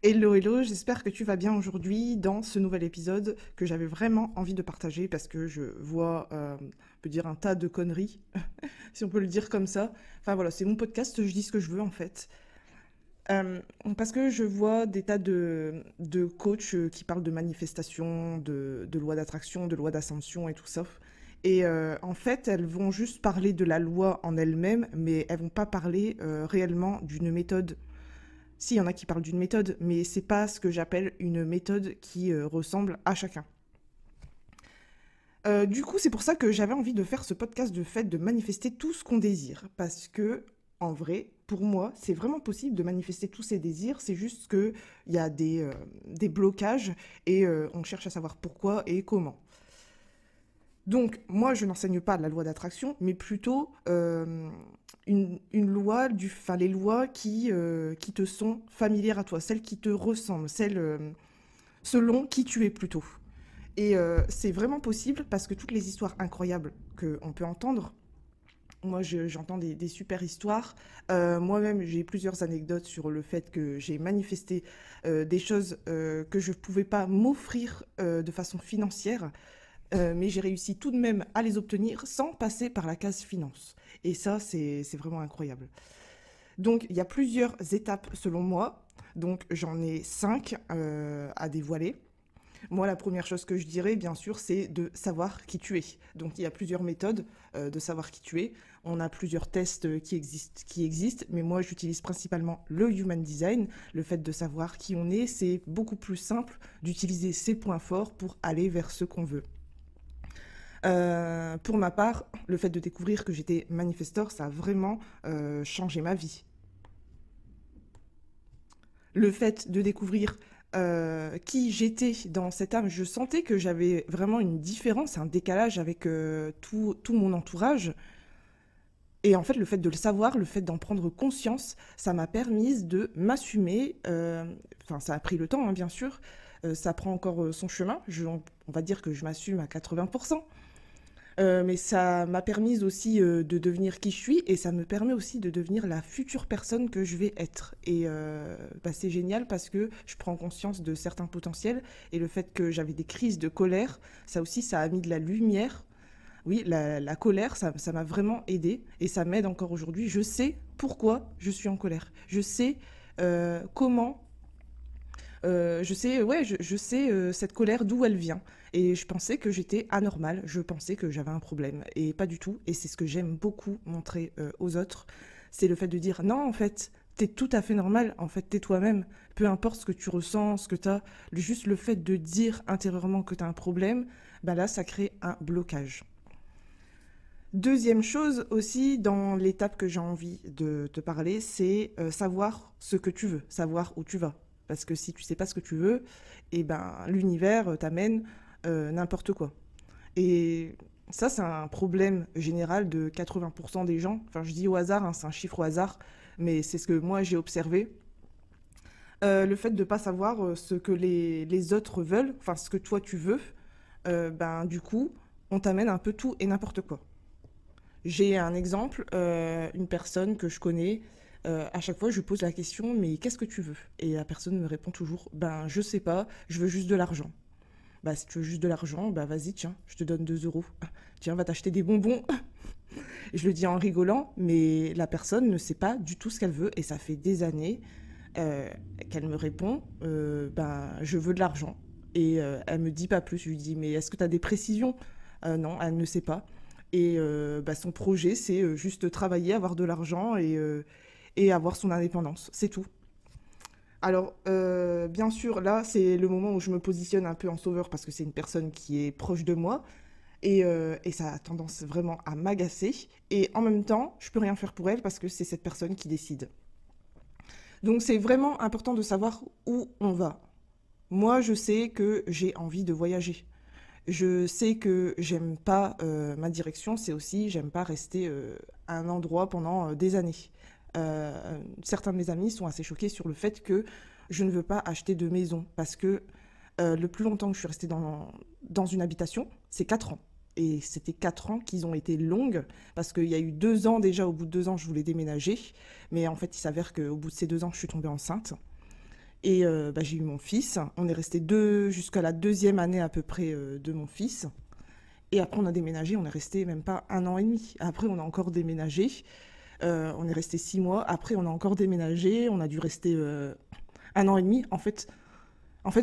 Hello, hello, j'espère que tu vas bien aujourd'hui dans ce nouvel épisode que j'avais vraiment envie de partager parce que je vois, on peut dire un tas de conneries, si on peut le dire comme ça. Enfin voilà, c'est mon podcast, je dis ce que je veux en fait. Euh, Parce que je vois des tas de coachs qui parlent de manifestations, de loi d'attraction, de loi d'ascension et tout ça. Et en fait, elles vont juste parler de la loi en elle-même, mais elles vont pas parler réellement d'une méthode. Si, il y en a qui parlent d'une méthode, mais c'est pas ce que j'appelle une méthode qui ressemble à chacun. Du coup, c'est pour ça que j'avais envie de faire ce podcast de fait de manifester tout ce qu'on désire. Parce que, en vrai, pour moi, c'est vraiment possible de manifester tous ces désirs. C'est juste qu'il y a des blocages et on cherche à savoir pourquoi et comment. Donc, moi, je n'enseigne pas la loi d'attraction, mais plutôt une loi, enfin, les lois qui te sont familières à toi, celles qui te ressemblent, celles selon qui tu es plutôt. Et c'est vraiment possible parce que toutes les histoires incroyables qu'on peut entendre, moi j'entends des super histoires. Moi-même j'ai plusieurs anecdotes sur le fait que j'ai manifesté des choses que je ne pouvais pas m'offrir de façon financière, mais j'ai réussi tout de même à les obtenir sans passer par la case finance. Et ça c'est vraiment incroyable. Donc il y a plusieurs étapes selon moi. Donc j'en ai 5 à dévoiler. Moi, la première chose que je dirais, bien sûr, c'est de savoir qui tu es. Donc, il y a plusieurs méthodes de savoir qui tu es. On a plusieurs tests qui existent, mais moi, j'utilise principalement le Human Design. Le fait de savoir qui on est, c'est beaucoup plus simple d'utiliser ses points forts pour aller vers ce qu'on veut. Pour ma part, le fait de découvrir que j'étais manifestor, ça a vraiment changé ma vie. Le fait de découvrir qui j'étais dans cette âme, je sentais que j'avais vraiment une différence, un décalage avec tout mon entourage. Et en fait, le fait de le savoir, le fait d'en prendre conscience, ça m'a permis de m'assumer. Enfin, ça a pris le temps, hein, bien sûr. Ça prend encore son chemin. On va dire que je m'assume à 80%. Mais ça m'a permis aussi de devenir qui je suis et ça me permet aussi de devenir la future personne que je vais être. Et bah, c'est génial parce que je prends conscience de certains potentiels et le fait que j'avais des crises de colère, ça aussi, ça a mis de la lumière. Oui, la colère, ça m'a vraiment aidée et ça m'aide encore aujourd'hui. Je sais pourquoi je suis en colère. Je sais comment je sais, ouais, je sais cette colère d'où elle vient. Et je pensais que j'étais anormale, je pensais que j'avais un problème. Et pas du tout. Et c'est ce que j'aime beaucoup montrer aux autres. C'est le fait de dire non, en fait, t'es tout à fait normal. En fait, t'es toi-même. Peu importe ce que tu ressens, ce que t'as. Juste le fait de dire intérieurement que t'as un problème, bah là, ça crée un blocage. Deuxième chose aussi, dans l'étape que j'ai envie de te parler, c'est savoir ce que tu veux, savoir où tu vas. Parce que si tu sais pas ce que tu veux, eh ben, l'univers t'amène n'importe quoi. Et ça, c'est un problème général de 80% des gens. Enfin, je dis au hasard, hein, c'est un chiffre au hasard, mais c'est ce que moi j'ai observé. Le fait de ne pas savoir ce que les autres veulent, enfin ce que toi tu veux, ben du coup, on t'amène un peu tout et n'importe quoi. J'ai un exemple, une personne que je connais, à chaque fois je lui pose la question, mais qu'est-ce que tu veux? Et la personne me répond toujours, ben je sais pas, je veux juste de l'argent. Bah si tu veux juste de l'argent, bah vas-y, tiens, je te donne 2 euros. Tiens, va t'acheter des bonbons. Je le dis en rigolant, mais la personne ne sait pas du tout ce qu'elle veut, et ça fait des années euh, qu'elle me répond, ben je veux de l'argent. Et elle me dit pas plus, je lui dis, mais est-ce que tu as des précisions? Non, elle ne sait pas. Et bah, son projet, c'est juste travailler, avoir de l'argent et avoir son indépendance. C'est tout. Alors, bien sûr, là, c'est le moment où je me positionne un peu en sauveur parce que c'est une personne qui est proche de moi et ça a tendance vraiment à m'agacer. Et en même temps, je peux rien faire pour elle parce que c'est cette personne qui décide. Donc, c'est vraiment important de savoir où on va. Moi, je sais que j'ai envie de voyager. Je sais que j'aime pas ma direction, c'est aussi j'aime pas rester à un endroit pendant des années. Certains de mes amis sont assez choqués sur le fait que je ne veux pas acheter de maison parce que le plus longtemps que je suis restée dans une habitation, c'est 4 ans. Et c'était 4 ans qui ont été longues parce qu'il y a eu 2 ans déjà, au bout de 2 ans, je voulais déménager. Mais en fait, il s'avère qu'au bout de ces 2 ans, je suis tombée enceinte. Et bah, j'ai eu mon fils. On est resté jusqu'à la deuxième année à peu près de mon fils. Et après, on a déménagé. On est resté même pas 1 an et demi. Après, on a encore déménagé. On est resté 6 mois. Après, on a encore déménagé. On a dû rester 1 an et demi. En fait,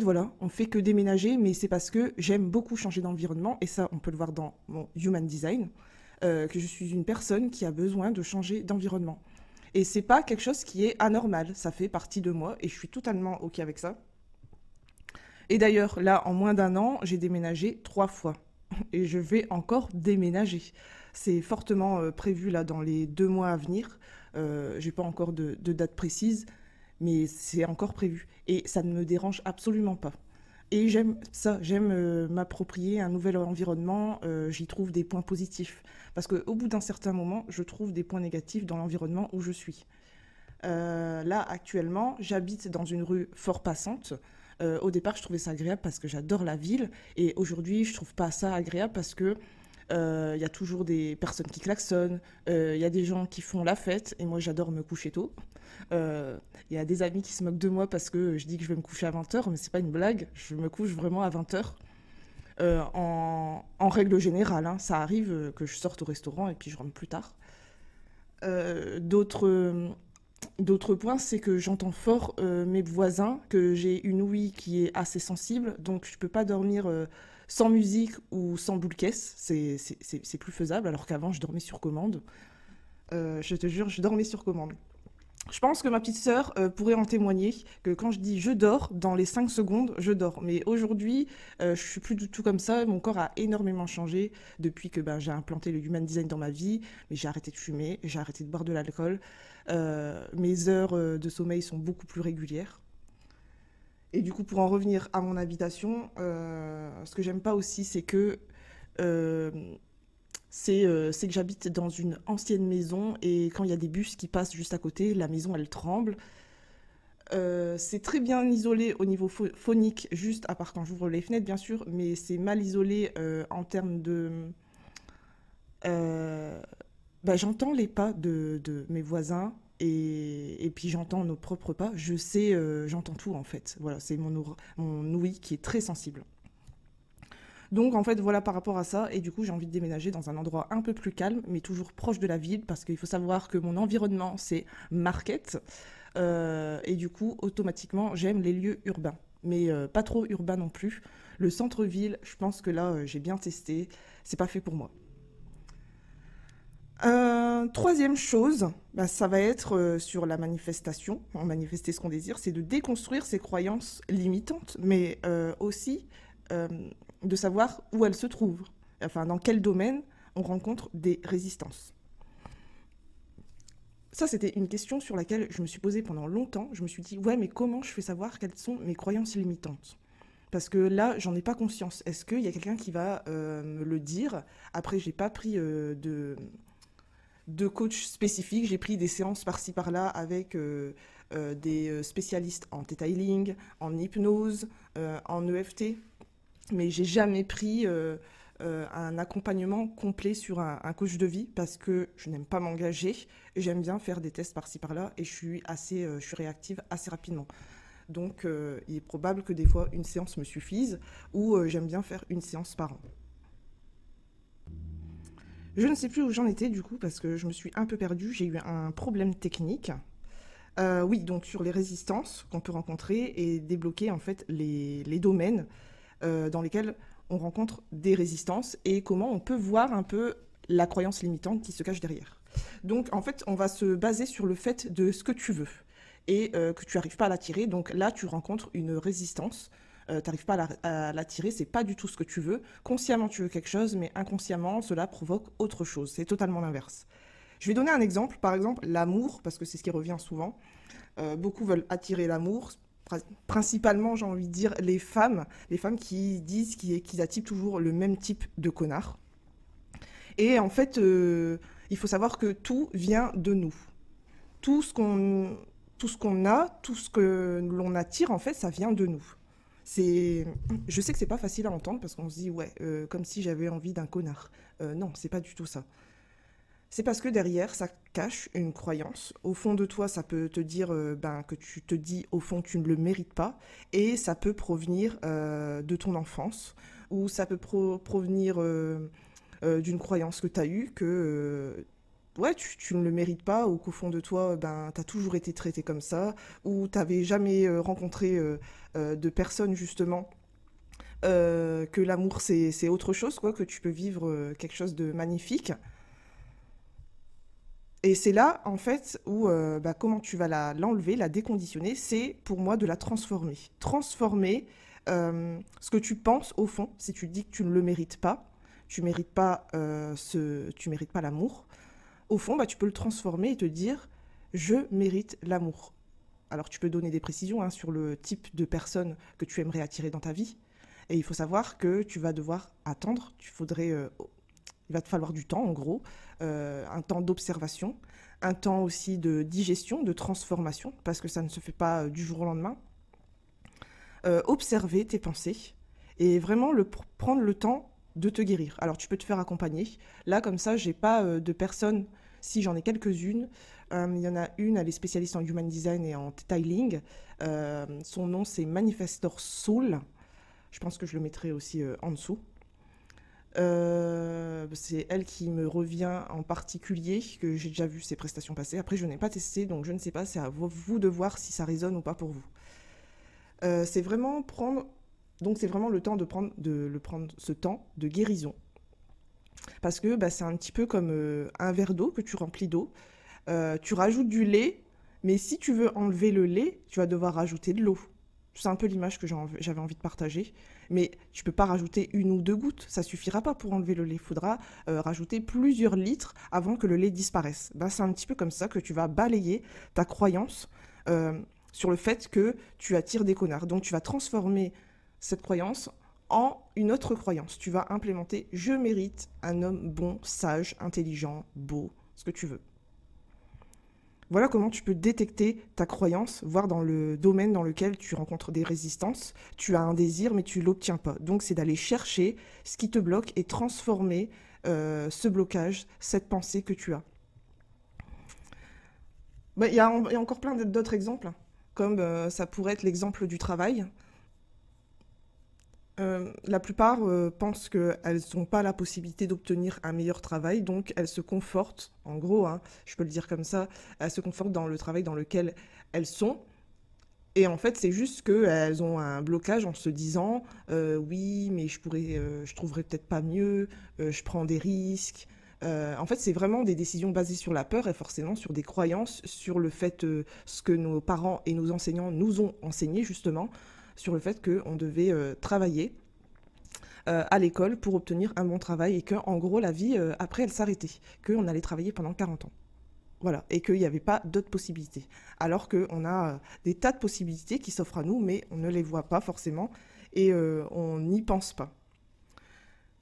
voilà, on fait que déménager, mais c'est parce que j'aime beaucoup changer d'environnement. Et ça, on peut le voir dans mon Human Design, que je suis une personne qui a besoin de changer d'environnement. Et c'est pas quelque chose qui est anormal, ça fait partie de moi et je suis totalement OK avec ça. Et d'ailleurs, là, en moins d'1 an, j'ai déménagé 3 fois. Et je vais encore déménager. C'est fortement prévu là dans les 2 mois à venir. J'ai pas encore de date précise, mais c'est encore prévu. Et ça ne me dérange absolument pas. Et j'aime ça, j'aime m'approprier un nouvel environnement, j'y trouve des points positifs. Parce qu'au bout d'un certain moment, je trouve des points négatifs dans l'environnement où je suis. Là, actuellement, j'habite dans une rue fort passante. Au départ, je trouvais ça agréable parce que j'adore la ville. Et aujourd'hui, je trouve pas ça agréable parce que y a toujours des personnes qui klaxonnent, y a des gens qui font la fête. Et moi, j'adore me coucher tôt. Il y a des amis qui se moquent de moi parce que je dis que je vais me coucher à 20 h, mais c'est pas une blague. Je me couche vraiment à 20 h. En règle générale, hein, ça arrive que je sorte au restaurant et puis je rentre plus tard. D'autres points, c'est que j'entends fort mes voisins, que j'ai une ouïe qui est assez sensible, donc je peux pas dormir sans musique ou sans boule caisse, c'est plus faisable, alors qu'avant je dormais sur commande. Je te jure, je dormais sur commande. Je pense que ma petite sœur pourrait en témoigner, que quand je dis je dors, dans les 5 secondes, je dors. Mais aujourd'hui, je suis plus du tout comme ça. Mon corps a énormément changé depuis que j'ai implanté le Human Design dans ma vie. Mais j'ai arrêté de fumer, j'ai arrêté de boire de l'alcool. Mes heures de sommeil sont beaucoup plus régulières. Et du coup, pour en revenir à mon habitation, ce que j'aime pas aussi, c'est que euh, c'est que j'habite dans une ancienne maison et quand il y a des bus qui passent juste à côté, la maison elle tremble. C'est très bien isolé au niveau phonique, juste à part quand j'ouvre les fenêtres bien sûr, mais c'est mal isolé en termes de... euh, j'entends les pas de mes voisins et puis j'entends nos propres pas. Je sais, j'entends tout en fait. Voilà, c'est mon ouïe qui est très sensible. Donc en fait voilà par rapport à ça et du coup j'ai envie de déménager dans un endroit un peu plus calme mais toujours proche de la ville parce qu'il faut savoir que mon environnement c'est market et du coup automatiquement j'aime les lieux urbains mais pas trop urbains non plus. Le centre-ville je pense que là j'ai bien testé, c'est pas fait pour moi. Troisième chose, ça va être sur la manifestation, manifester ce qu'on désire, c'est de déconstruire ses croyances limitantes, mais aussi euh, de savoir où elles se trouvent, enfin dans quel domaine on rencontre des résistances. Ça, c'était une question sur laquelle je me suis posée pendant longtemps. Je me suis dit, ouais, mais comment je fais savoir quelles sont mes croyances limitantes? Parce que là, j'en ai pas conscience. Est-ce qu'il y a quelqu'un qui va me le dire? Après, j'ai pas pris de coach spécifique. J'ai pris des séances par-ci par-là avec des spécialistes en theta healing, en hypnose, en EFT, mais j'ai jamais pris un accompagnement complet sur un coach de vie parce que je n'aime pas m'engager. J'aime bien faire des tests par-ci par-là et je suis réactive assez rapidement. Donc il est probable que des fois une séance me suffise ou j'aime bien faire une séance par an. Je ne sais plus où j'en étais du coup parce que je me suis un peu perdue, j'ai eu un problème technique. Oui, donc sur les résistances qu'on peut rencontrer et débloquer en fait les domaines dans lesquels on rencontre des résistances et comment on peut voir un peu la croyance limitante qui se cache derrière. Donc en fait, on va se baser sur le fait de ce que tu veux et que tu n'arrives pas à l'attirer. Donc là, tu rencontres une résistance. Tu n'arrives pas à l'attirer, c'est pas du tout ce que tu veux. Consciemment, tu veux quelque chose, mais inconsciemment, cela provoque autre chose. C'est totalement l'inverse. Je vais donner un exemple, par exemple l'amour, parce que c'est ce qui revient souvent. Beaucoup veulent attirer l'amour, principalement, j'ai envie de dire, les femmes qui disent qu'ils attirent toujours le même type de connard. Et en fait, il faut savoir que tout vient de nous. Tout ce qu'on a, tout ce que l'on attire, en fait, ça vient de nous. Je sais que c'est pas facile à entendre parce qu'on se dit, ouais, comme si j'avais envie d'un connard. Non, c'est pas du tout ça. C'est parce que derrière, ça cache une croyance. Au fond de toi, ça peut te dire que tu te dis au fond que tu ne le mérites pas. Et ça peut provenir de ton enfance. Ou ça peut provenir d'une croyance que tu as eue que ouais, tu ne le mérites pas. Ou qu'au fond de toi, tu as toujours été traité comme ça. Ou tu n'avais jamais rencontré de personnes justement. Que l'amour c'est autre chose, quoi, que tu peux vivre quelque chose de magnifique. Et c'est là, en fait, où comment tu vas l'enlever, la déconditionner, c'est pour moi de la transformer. Transformer ce que tu penses au fond, si tu dis que tu ne le mérites pas, tu mérites pas l'amour. Au fond, tu peux le transformer et te dire, je mérite l'amour. Alors tu peux donner des précisions hein, sur le type de personne que tu aimerais attirer dans ta vie. Et il faut savoir que tu vas devoir attendre, il va te falloir du temps en gros, un temps d'observation, un temps aussi de digestion, de transformation, parce que ça ne se fait pas du jour au lendemain. Observer tes pensées et vraiment prendre le temps de te guérir. Alors tu peux te faire accompagner. Là comme ça, j'ai pas de personnes, si j'en ai quelques-unes. Il y en a une, elle est spécialiste en human design et en styling. Son nom c'est Manifestor Soul. Je pense que je le mettrai aussi en dessous. C'est elle qui me revient en particulier, que j'ai déjà vu ses prestations passer. Après, je n'ai pas testé, donc je ne sais pas, c'est à vous de voir si ça résonne ou pas pour vous. C'est vraiment le temps de prendre ce temps de guérison. Parce que c'est un petit peu comme un verre d'eau que tu remplis d'eau. Tu rajoutes du lait, mais si tu veux enlever le lait, tu vas devoir rajouter de l'eau. C'est un peu l'image que j'avais envie de partager. Mais tu peux pas rajouter 1 ou 2 gouttes, ça suffira pas pour enlever le lait. Il faudra rajouter plusieurs litres avant que le lait disparaisse. C'est un petit peu comme ça que tu vas balayer ta croyance sur le fait que tu attires des connards. Donc tu vas transformer cette croyance en une autre croyance. Tu vas implémenter « je mérite un homme bon, sage, intelligent, beau », ce que tu veux. Voilà comment tu peux détecter ta croyance, voir dans le domaine dans lequel tu rencontres des résistances. Tu as un désir, mais tu ne l'obtiens pas. Donc, c'est d'aller chercher ce qui te bloque et transformer ce blocage, cette pensée que tu as. Il y a encore plein d'autres exemples, comme ça pourrait être l'exemple du travail. La plupart pensent qu'elles n'ont pas la possibilité d'obtenir un meilleur travail, donc elles se confortent, en gros, hein, je peux le dire comme ça, elles se confortent dans le travail dans lequel elles sont. Et en fait, c'est juste qu'elles ont un blocage en se disant oui, mais je trouverais peut-être pas mieux, je prends des risques. En fait, c'est vraiment des décisions basées sur la peur et forcément sur des croyances, sur le fait ce que nos parents et nos enseignants nous ont enseigné justement, sur le fait qu'on devait travailler à l'école pour obtenir un bon travail et qu'en gros, la vie, après, elle s'arrêtait, qu'on allait travailler pendant 40 ans. Voilà, et qu'il n'y avait pas d'autres possibilités. Alors qu'on a des tas de possibilités qui s'offrent à nous, mais on ne les voit pas forcément et on n'y pense pas.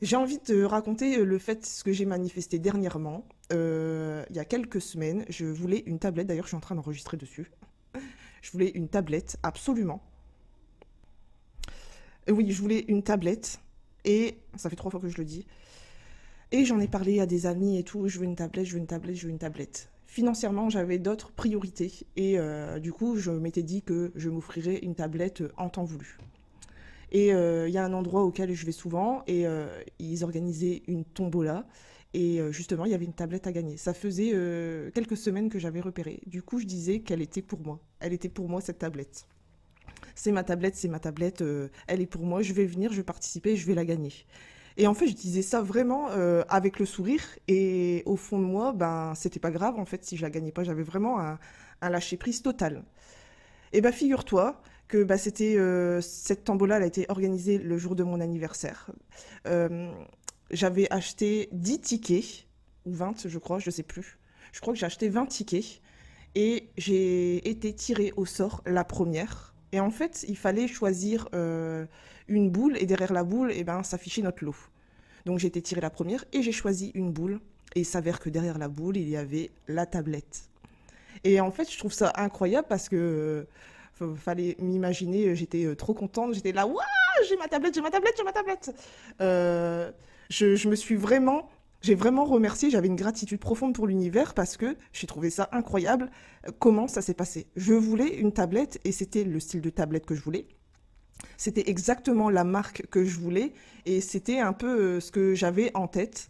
J'ai envie de raconter ce que j'ai manifesté dernièrement. Il y a quelques semaines, je voulais une tablette, d'ailleurs je suis en train d'enregistrer dessus. Je voulais une tablette, absolument. Oui, je voulais une tablette, et ça fait 3 fois que je le dis. Et j'en ai parlé à des amis et tout, je veux une tablette, je veux une tablette, je veux une tablette. Financièrement, j'avais d'autres priorités, et du coup, je m'étais dit que je m'offrirais une tablette en temps voulu. Et il y a un endroit auquel je vais souvent, et ils organisaient une tombola, et justement, il y avait une tablette à gagner. Ça faisait quelques semaines que j'avais repéré. Du coup, je disais qu'elle était pour moi. Elle était pour moi, cette tablette. C'est ma tablette, elle est pour moi, je vais venir, je vais participer, je vais la gagner. Et en fait, je disais ça vraiment avec le sourire, et au fond de moi, c'était pas grave, en fait, si je la gagnais pas, j'avais vraiment un lâcher-prise total. Et figure-toi que cette tombola, elle a été organisée le jour de mon anniversaire. J'avais acheté 10 tickets, ou 20, je crois, je sais plus. Je crois que j'ai acheté 20 tickets, et j'ai été tirée au sort la première. Et en fait, il fallait choisir une boule, et derrière la boule, s'affichait notre lot. Donc j'ai été tirée la première, et j'ai choisi une boule. Et il s'avère que derrière la boule, il y avait la tablette. Et en fait, je trouve ça incroyable parce que fallait m'imaginer, j'étais trop contente, j'étais là, waouh, j'ai ma tablette, j'ai ma tablette, j'ai ma tablette. Je me suis vraiment J'ai vraiment remercié, j'avais une gratitude profonde pour l'univers parce que j'ai trouvé ça incroyable comment ça s'est passé. Je voulais une tablette et c'était le style de tablette que je voulais. C'était exactement la marque que je voulais et c'était un peu ce que j'avais en tête.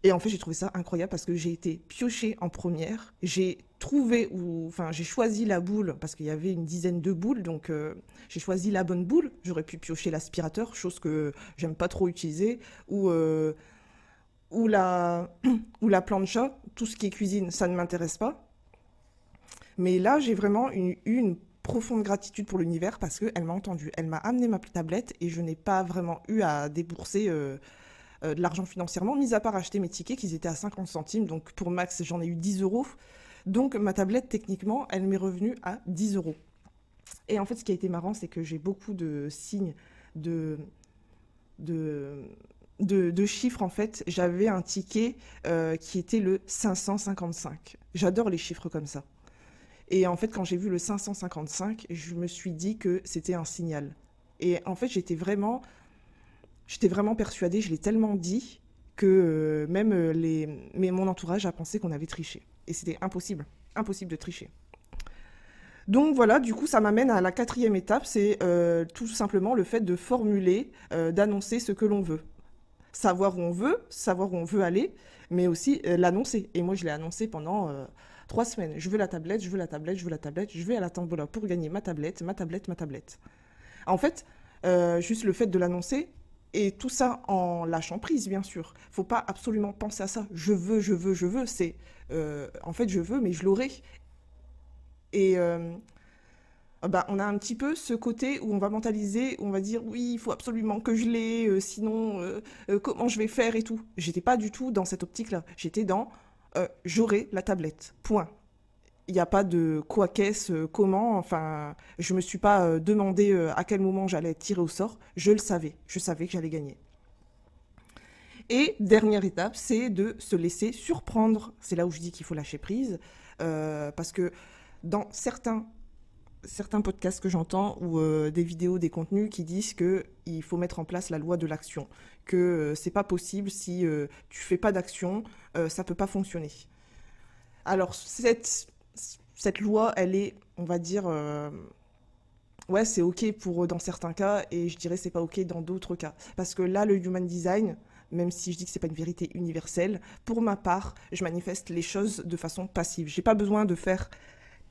Et en fait, j'ai trouvé ça incroyable parce que j'ai été piochée en première. J'ai trouvé, ou enfin, j'ai choisi la boule parce qu'il y avait une dizaine de boules, donc j'ai choisi la bonne boule. J'aurais pu piocher l'aspirateur, chose que j'aime pas trop utiliser, ou, euh, ou la, ou la plancha. Tout ce qui est cuisine, ça ne m'intéresse pas. Mais là, j'ai vraiment eu une profonde gratitude pour l'univers parce qu'elle m'a entendu. Elle m'a amené ma tablette et je n'ai pas vraiment eu à débourser de l'argent financièrement, mis à part acheter mes tickets qui étaient à 50 centimes. Donc pour max, j'en ai eu 10 euros. Donc ma tablette, techniquement, elle m'est revenue à 10 euros. Et en fait, ce qui a été marrant, c'est que j'ai beaucoup de signes de, de, de chiffres. En fait, j'avais un ticket qui était le 555. J'adore les chiffres comme ça. Et en fait, quand j'ai vu le 555, je me suis dit que c'était un signal. Et en fait, j'étais vraiment persuadée, je l'ai tellement dit, que même mais mon entourage a pensé qu'on avait triché. Et c'était impossible, impossible de tricher. Donc voilà, du coup, ça m'amène à la quatrième étape, c'est tout simplement le fait de formuler, d'annoncer ce que l'on veut. Savoir où on veut aller, mais aussi l'annoncer. Et moi, je l'ai annoncé pendant 3 semaines. Je veux la tablette, je veux la tablette, je veux la tablette, je vais à la Tombola pour gagner ma tablette, ma tablette, ma tablette. En fait, juste le fait de l'annoncer, et tout ça en lâchant prise, bien sûr. Faut pas absolument penser à ça. Je veux, je veux, je veux. C'est, en fait, je veux, mais je l'aurai. Et bah, on a un petit peu ce côté où on va mentaliser, où on va dire oui, il faut absolument que je l'ai, sinon comment je vais faire et tout. J'étais pas du tout dans cette optique-là. J'étais dans j'aurai la tablette. Point. Il n'y a pas de quoi qu'est-ce, comment. Enfin, je me suis pas demandé à quel moment j'allais tirer au sort. Je le savais. Je savais que j'allais gagner. Et dernière étape, c'est de se laisser surprendre. C'est là où je dis qu'il faut lâcher prise. Parce que dans certains podcasts que j'entends ou des vidéos, des contenus qui disent qu'il faut mettre en place la loi de l'action, que c'est pas possible si tu fais pas d'action, ça peut pas fonctionner. Alors cette loi, elle est, on va dire, ouais, c'est ok pour dans certains cas et je dirais c'est pas ok dans d'autres cas. Parce que là, le human design, même si je dis que c'est pas une vérité universelle, pour ma part, je manifeste les choses de façon passive. J'ai pas besoin de faire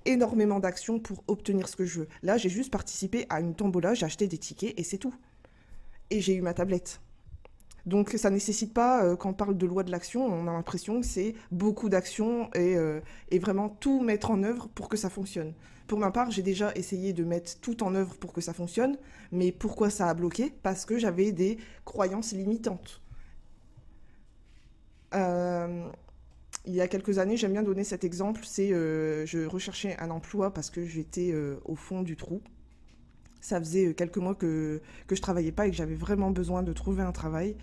énormément d'actions pour obtenir ce que je veux. Là, j'ai juste participé à une tombola, j'ai acheté des tickets et c'est tout. Et j'ai eu ma tablette. Donc ça ne nécessite pas, quand on parle de loi de l'action, on a l'impression que c'est beaucoup d'actions et vraiment tout mettre en œuvre pour que ça fonctionne. Pour ma part, j'ai déjà essayé de mettre tout en œuvre pour que ça fonctionne, mais pourquoi ça a bloqué? Parce que j'avais des croyances limitantes. Euh, il y a quelques années, j'aime bien donner cet exemple, c'est je recherchais un emploi parce que j'étais au fond du trou. Ça faisait quelques mois que je travaillais pas et que j'avais vraiment besoin de trouver un travail.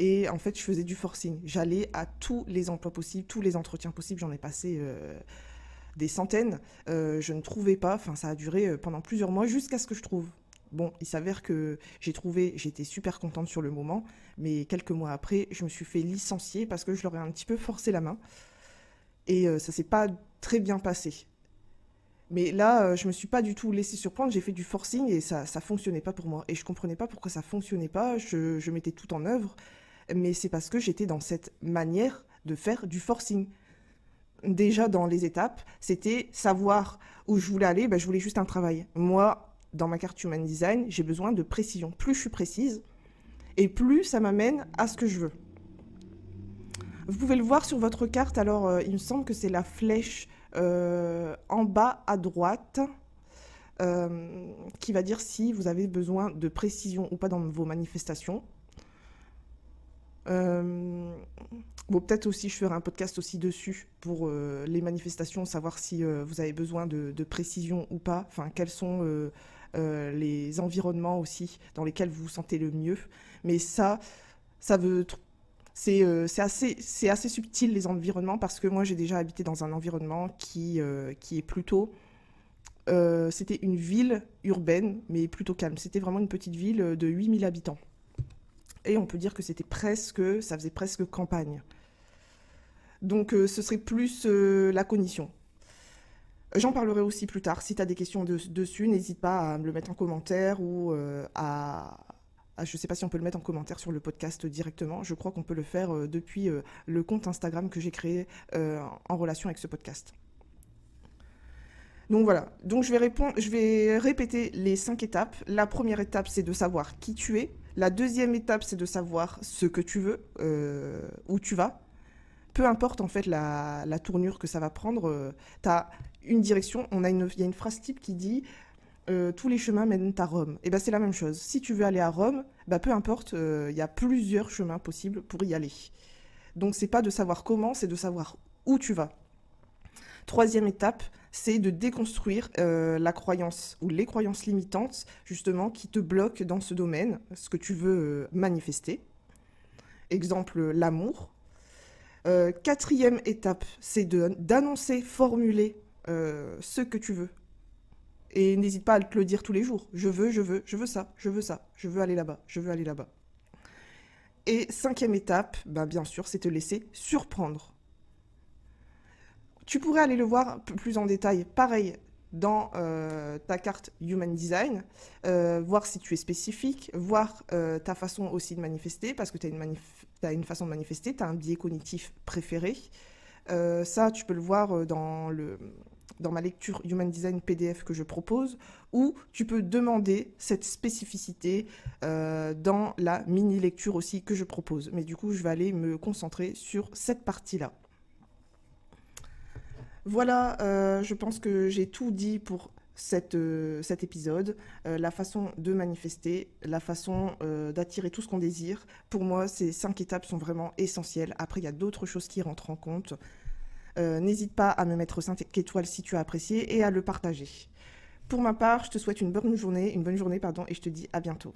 Et en fait, je faisais du forcing. J'allais à tous les emplois possibles, tous les entretiens possibles. J'en ai passé des centaines. Je ne trouvais pas. Enfin, ça a duré pendant plusieurs mois jusqu'à ce que je trouve. Bon, il s'avère que j'ai trouvé, j'étais super contente sur le moment, mais quelques mois après, je me suis fait licencier parce que je leur ai un petit peu forcé la main et ça s'est pas très bien passé. Mais là, je me suis pas du tout laissée surprendre, j'ai fait du forcing et ça fonctionnait pas pour moi. Et je comprenais pas pourquoi ça fonctionnait pas, je mettais tout en œuvre, mais c'est parce que j'étais dans cette manière de faire du forcing. Déjà dans les étapes, c'était savoir où je voulais aller, ben, je voulais juste un travail. Moi, dans ma carte Human Design, j'ai besoin de précision. Plus je suis précise, et plus ça m'amène à ce que je veux. Vous pouvez le voir sur votre carte, alors il me semble que c'est la flèche en bas à droite qui va dire si vous avez besoin de précision ou pas dans vos manifestations. Bon, peut-être aussi je ferai un podcast aussi dessus pour les manifestations, savoir si vous avez besoin de précision ou pas, enfin quels sont les environnements aussi dans lesquels vous vous sentez le mieux. Mais ça veut c'est assez subtil les environnements parce que moi j'ai déjà habité dans un environnement qui est plutôt c'était une ville urbaine mais plutôt calme. C'était vraiment une petite ville de 8000 habitants. Et on peut dire que ça faisait presque campagne. Donc ce serait plus la cognition. J'en parlerai aussi plus tard. Si tu as des questions dessus, n'hésite pas à me le mettre en commentaire ou je ne sais pas si on peut le mettre en commentaire sur le podcast directement. Je crois qu'on peut le faire depuis le compte Instagram que j'ai créé en relation avec ce podcast. Donc voilà, donc je vais répéter les 5 étapes. La première étape, c'est de savoir qui tu es. La deuxième étape, c'est de savoir ce que tu veux, où tu vas. Peu importe en fait la tournure que ça va prendre, tu as une direction. Il y a une phrase type qui dit tous les chemins mènent à Rome. Et ben c'est la même chose. Si tu veux aller à Rome, peu importe, il y a plusieurs chemins possibles pour y aller. Donc c'est pas de savoir comment, c'est de savoir où tu vas. Troisième étape, c'est de déconstruire la croyance ou les croyances limitantes, justement, qui te bloquent dans ce domaine, ce que tu veux manifester. Exemple, l'amour. Quatrième étape, c'est d'annoncer, formuler ce que tu veux. Et n'hésite pas à te le dire tous les jours. Je veux ça, je veux ça, je veux aller là-bas, je veux aller là-bas. Et cinquième étape, bien sûr, c'est te laisser surprendre. Tu pourrais aller le voir plus en détail, pareil, dans ta carte Human Design, voir si tu es spécifique, voir ta façon aussi de manifester, parce que tu as une façon de manifester, tu as un biais cognitif préféré. Ça, tu peux le voir dans ma lecture Human Design PDF que je propose, ou tu peux demander cette spécificité dans la mini-lecture aussi que je propose. Mais du coup, je vais aller me concentrer sur cette partie-là. Voilà, je pense que j'ai tout dit pour cet épisode. La façon de manifester, la façon d'attirer tout ce qu'on désire. Pour moi, ces 5 étapes sont vraiment essentielles. Après, il y a d'autres choses qui rentrent en compte. N'hésite pas à me mettre 5 étoiles si tu as apprécié et à le partager. Pour ma part, je te souhaite une bonne journée, et je te dis à bientôt.